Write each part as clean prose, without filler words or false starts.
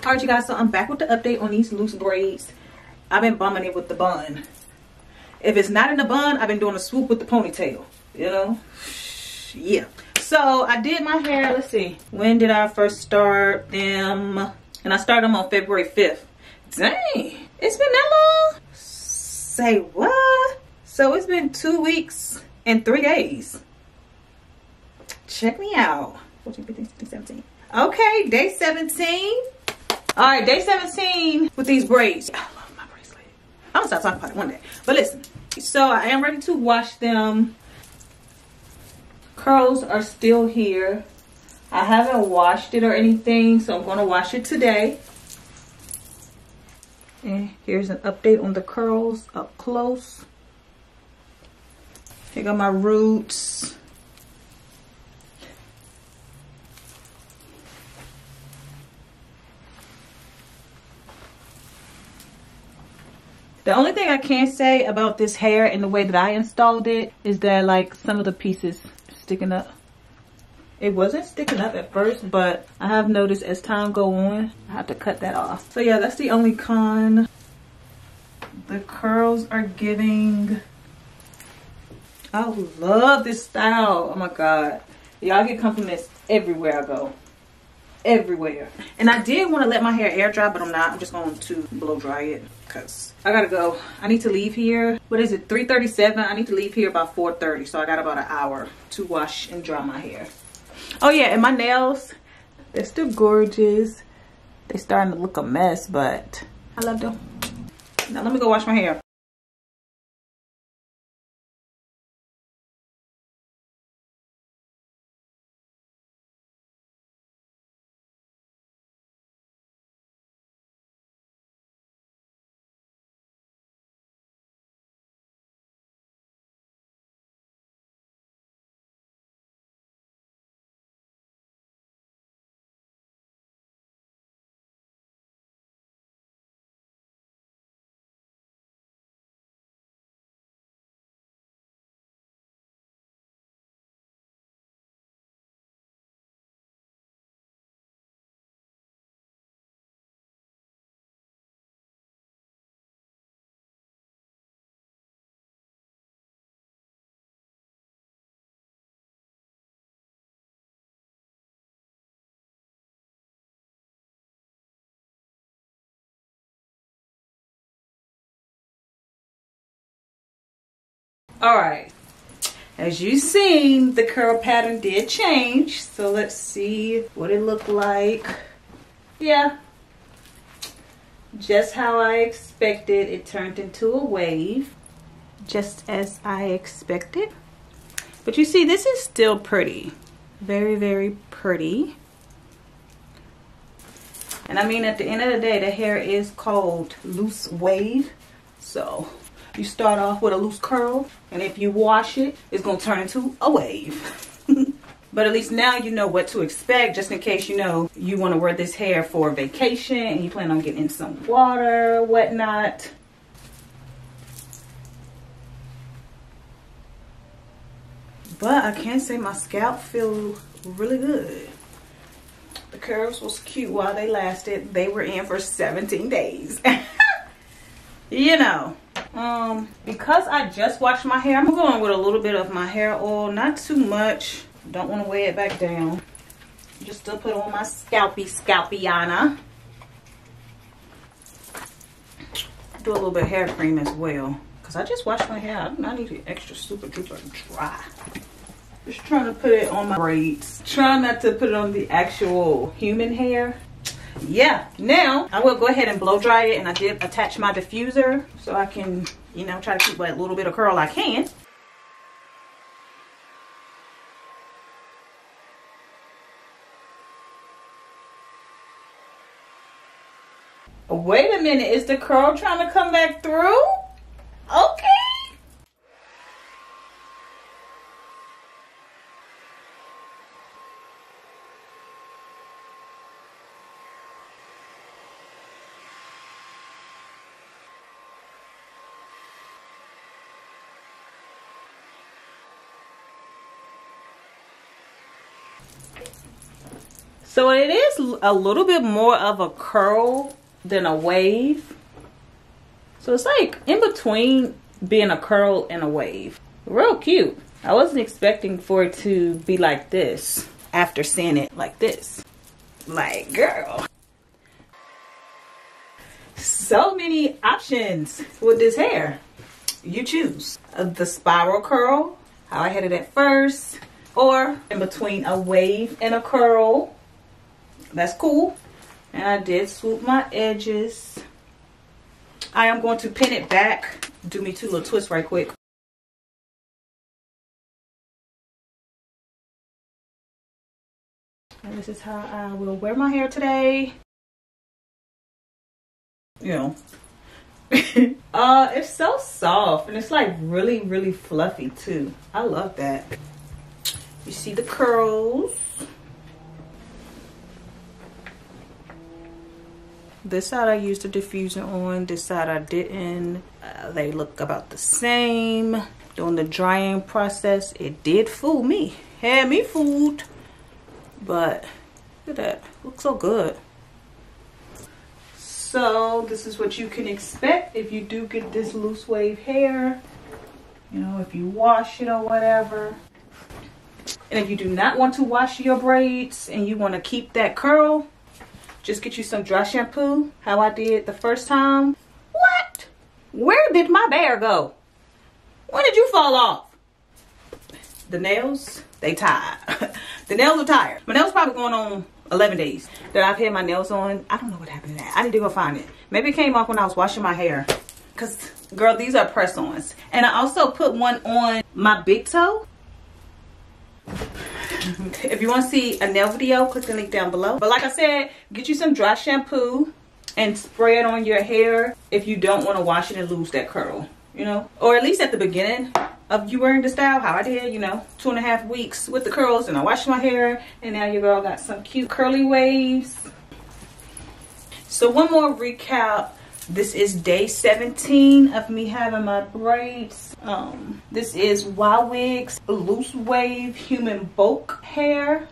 All right, you guys, so I'm back with the update on these loose braids. I've been bumming it with the bun. If it's not in the bun, I've been doing a swoop with the ponytail, you know? Yeah. So I did my hair, let's see. When did I first start them? And I started them on February 5th. Dang, it's been that long? Say what? So it's been 2 weeks and 3 days. Check me out. 14, 15, 16, 17. Okay, day 17. All right, day 17 with these braids. I love my bracelet. I'm gonna stop talking about it one day. But listen, so I am ready to wash them. Curls are still here. I haven't washed it or anything, so I'm gonna wash it today. And here's an update on the curls up close. Here go my roots. The only thing I can say about this hair and the way that I installed it is that like some of the pieces sticking up. It wasn't sticking up at first, but I have noticed as time go on, I have to cut that off. So yeah, that's the only con. The curls are giving. I love this style. Oh my God. Y'all get compliments everywhere I go. Everywhere. And I did want to let my hair air dry, but I'm not. I'm just going to blow dry it because I gotta go. I need to leave here. What is it? 3:37. I need to leave here about 4:30. So I got about an hour to wash and dry my hair. Oh yeah, and my nails, they're still gorgeous. They're starting to look a mess, but I love them. Now let me go wash my hair. All right, as you seen, the curl pattern did change, so let's see what it looked like. Yeah, just how I expected. It turned into a wave, just as I expected. But you see, this is still pretty. Very, very pretty. And I mean, at the end of the day, the hair is called loose wave, so you start off with a loose curl, and if you wash it, it's gonna turn into a wave. But at least now you know what to expect, just in case you know you want to wear this hair for a vacation and you plan on getting in some water, whatnot. But I can say my scalp feels really good. The curls was cute while they lasted. They were in for 17 days. You know. Because I just washed my hair, I'm going with a little bit of my hair oil, not too much. Don't want to weigh it back down. Just to put on my scalpiana. Do a little bit of hair cream as well, because I just washed my hair. I need it extra super duper dry. Just trying to put it on my braids. Trying not to put it on the actual human hair. Yeah, now I will go ahead and blow dry it, and I did attach my diffuser so I can, you know, try to keep that little bit of curl I can. Wait a minute, is the curl trying to come back through? Okay. So it is a little bit more of a curl than a wave. So it's like in between being a curl and a wave. Real cute. I wasn't expecting for it to be like this after seeing it like this. Like, girl. So many options with this hair. You choose. The spiral curl, how I had it at first, or in between a wave and a curl. That's cool. And I did swoop my edges. I am going to pin it back. Do me two little twists right quick. And this is how I will wear my hair today. You know. It's so soft and it's like really, really fluffy too. I love that. You see the curls. This side I used the diffuser on, this side I didn't. They look about the same. During the drying process, it did fool me. Had me fooled. But look at that, looks so good. So this is what you can expect if you do get this loose wave hair. You know, if you wash it or whatever. And if you do not want to wash your braids and you want to keep that curl, just get you some dry shampoo, how I did the first time. What? Where did my bear go? When did you fall off? The nails, they tired. The nails are tired. My nails probably going on 11 days that I've had my nails on. I don't know what happened to that. I need to go find it. Maybe it came off when I was washing my hair. Because, girl, these are press-ons. And I also put one on my big toe. If you want to see a nail video, click the link down below. But like I said, get you some dry shampoo and spray it on your hair if you don't want to wash it and lose that curl, you know. Or at least at the beginning of you wearing the style, how I did, you know, 2.5 weeks with the curls, and I washed my hair, and now your girl got some cute curly waves. So one more recap. This is day 17 of me having my braids. This is Ywigs loose wave human bulk hair.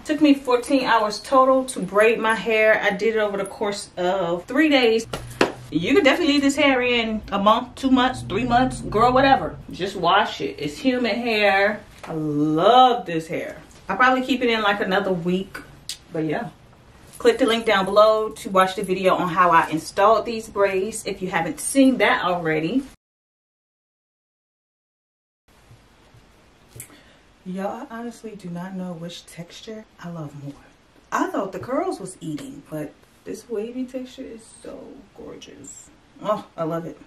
Took me 14 hours total to braid my hair. I did it over the course of 3 days. You can definitely leave this hair in a month, 2 months, 3 months, girl, whatever. Just wash it. It's human hair. I love this hair. I'll probably keep it in like another week, but yeah. Click the link down below to watch the video on how I installed these braids if you haven't seen that already. Y'all, I honestly do not know which texture I love more. I thought the curls was eating, but this wavy texture is so gorgeous. Oh, I love it.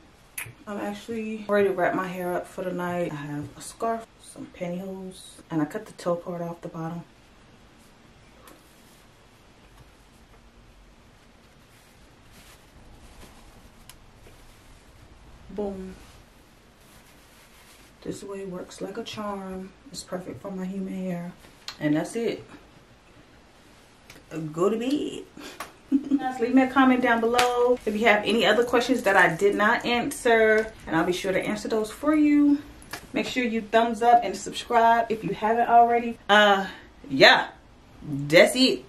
I'm actually ready to wrap my hair up for the night. I have a scarf, some pantyhose, and I cut the toe part off the bottom. Boom. This way works like a charm. It's perfect for my human hair. And that's it. Go to bed. Guys, leave me a comment down below if you have any other questions that I did not answer, and I'll be sure to answer those for you. Make sure you thumbs up and subscribe if you haven't already. Yeah, that's it.